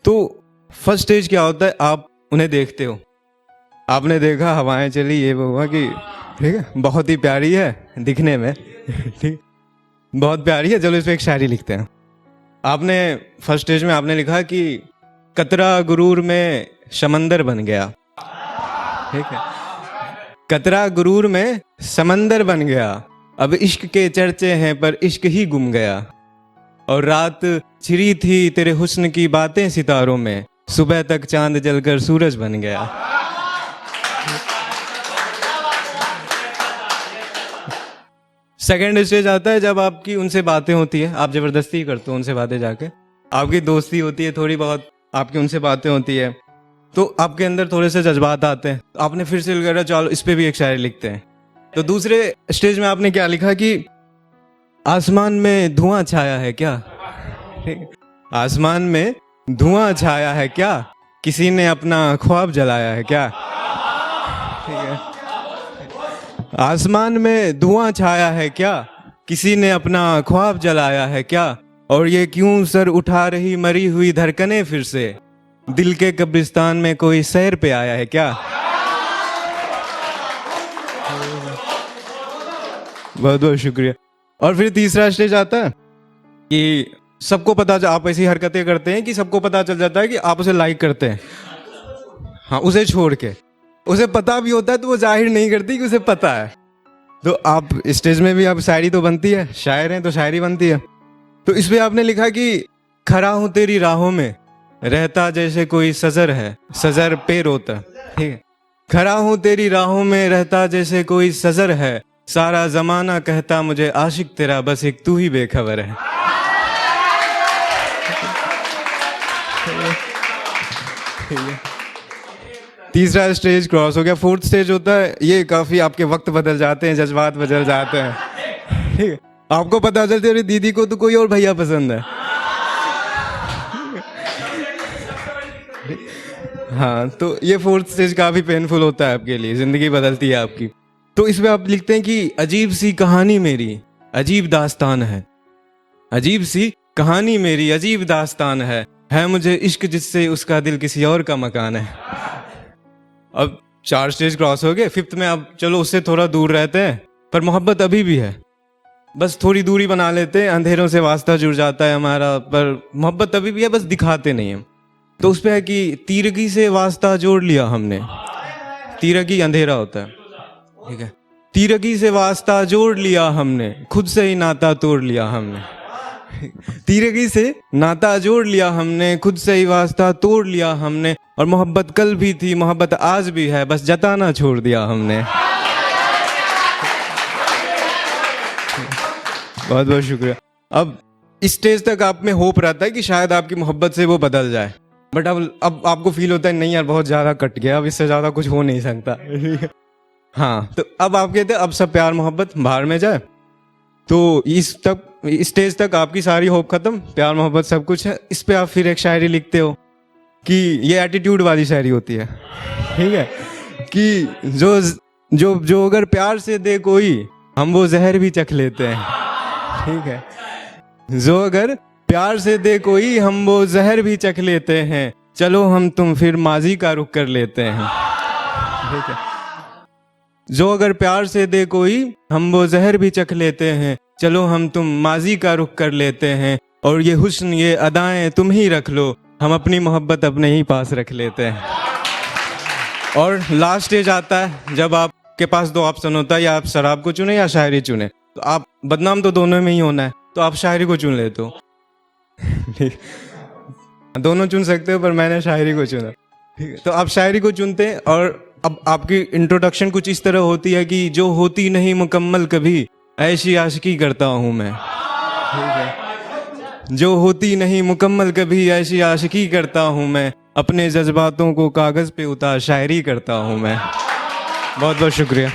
तो first stage क्या होता है, आप उन्हें देखते हो, आपने देखा हवाएं चली, ये वो हुआ कि ठीक है बहुत ही प्यारी है दिखने में, ठीक बहुत प्यारी है, चलो इस पर एक शायरी लिखते हैं। आपने फर्स्ट स्टेज में आपने लिखा कि कतरा गुरूर में समंदर बन गया, ठीक है, कतरा गुरूर में समंदर बन गया, अब इश्क के चर्चे हैं पर इश्क ही गुम गया, और रात छिरी थी तेरे हुस्न की बातें सितारों में, सुबह तक चांद जलकर सूरज बन गया। सेकेंड स्टेज आता है जब आपकी उनसे बातें होती है, आप जबरदस्ती करते हो उनसे बातें जाके, आपकी दोस्ती होती है थोड़ी बहुत, आपकी उनसे बातें होती है, तो आपके अंदर थोड़े से जज्बात आते हैं, तो आपने फिर से कहा चलो इस पे भी एक शायरी लिखते हैं। तो दूसरे स्टेज में आपने क्या लिखा कि आसमान में धुआं छाया है क्या, आसमान में धुआं छाया है क्या, किसी ने अपना ख्वाब जलाया है क्या, ठीक है, आसमान में धुआं छाया है क्या, किसी ने अपना ख्वाब जलाया है क्या, और ये क्यों सर उठा रही मरी हुई धड़कनें फिर से, दिल के कब्रिस्तान में कोई सैर पे आया है क्या। बहुत बहुत शुक्रिया। और फिर तीसरा स्टेज आता है कि सबको पता, आप ऐसी हरकतें करते हैं कि सबको पता चल जाता है कि आप उसे लाइक करते हैं, हाँ उसे छोड़ के, उसे पता भी होता है तो वो जाहिर नहीं करती कि उसे पता है। तो आप स्टेज में भी आप शायरी तो बनती है, शायर हैं तो शायरी बनती है। तो इस पे आपने लिखा कि खड़ा हूं तेरी राहों में, रहता जैसे कोई सजर है, सजर पे रोता, ठीक है, खड़ा हूं तेरी राहों में, रहता जैसे कोई सजर है, सारा जमाना कहता मुझे आशिक तेरा, बस एक तू ही बेखबर है। तीसरा स्टेज क्रॉस हो गया। फोर्थ स्टेज होता है, ये काफी आपके वक्त बदल जाते हैं, जज्बात बदल जाते हैं, ठीक है, आपको पता चलता है दीदी को तो कोई और भैया पसंद है, हाँ, तो ये फोर्थ स्टेज काफी पेनफुल होता है आपके लिए, जिंदगी बदलती है आपकी। तो इसमें आप लिखते हैं कि अजीब सी कहानी मेरी अजीब दास्तान है, अजीब सी कहानी मेरी अजीब दास्तान है मुझे इश्क जिससे उसका दिल किसी और का मकान है। अब 4 स्टेज क्रॉस हो गए। फिफ्थ में आप चलो उससे थोड़ा दूर रहते हैं पर मोहब्बत अभी भी है, बस थोड़ी दूरी बना लेते हैं, अंधेरों से वास्ता जुड़ जाता है हमारा, पर मोहब्बत अभी भी है, बस दिखाते नहीं हम। तो उस पर है कि तीरगी से वास्ता जोड़ लिया हमने, तीरगी अंधेरा होता है, ठीक है, तीरगी से वास्ता जोड़ लिया हमने, खुद से ही नाता तोड़ लिया हमने, तीरगी से नाता जोड़ लिया हमने, खुद से ही वास्ता तोड़ लिया हमने, और मोहब्बत कल भी थी मोहब्बत आज भी है, बस जताना छोड़ दिया हमने। बहुत बहुत शुक्रिया। अब इस स्टेज तक आप में होप रहता है कि शायद आपकी मोहब्बत से वो बदल जाए, बट अब आपको फील होता है नहीं यार बहुत ज्यादा कट गया, अब इससे ज्यादा कुछ हो नहीं सकता। हाँ, तो अब आप कहते हैं अब सब प्यार मोहब्बत बाहर में जाए। तो इस स्टेज तक आपकी सारी होप खत्म, प्यार मोहब्बत सब कुछ है। इस पे आप फिर एक शायरी लिखते हो कि ये एटीट्यूड वाली शायरी होती है, ठीक है, कि जो अगर प्यार से दे कोई हम वो जहर भी चख लेते हैं, ठीक है, जो अगर प्यार से दे कोई हम वो जहर भी चख लेते हैं, चलो हम तुम फिर माजी का रुख कर लेते हैं, ठीक है, जो अगर प्यार से दे कोई हम वो जहर भी चख लेते हैं, चलो हम तुम माजी का रुख कर लेते हैं, और ये हुस्न ये अदाएं तुम ही रख लो, हम अपनी मोहब्बत अपने ही पास रख लेते हैं। और लास्ट स्टेज आता है जब आपके पास 2 ऑप्शन होता है, या आप शराब को चुने या शायरी चुने, तो आप बदनाम तो दोनों में ही होना है, तो आप शायरी को चुन लेते हो। दोनों चुन सकते हो पर मैंने शायरी को चुना, ठीक है, तो आप शायरी को चुनते हैं। और अब आपकी इंट्रोडक्शन कुछ इस तरह होती है कि जो होती नहीं मुकम्मल कभी ऐसी आशिकी करता हूँ मैं, ठीक है, जो होती नहीं मुकम्मल कभी ऐसी आशिकी करता हूँ मैं, अपने जज्बातों को कागज़ पे उतार शायरी करता हूँ मैं। बहुत बहुत शुक्रिया।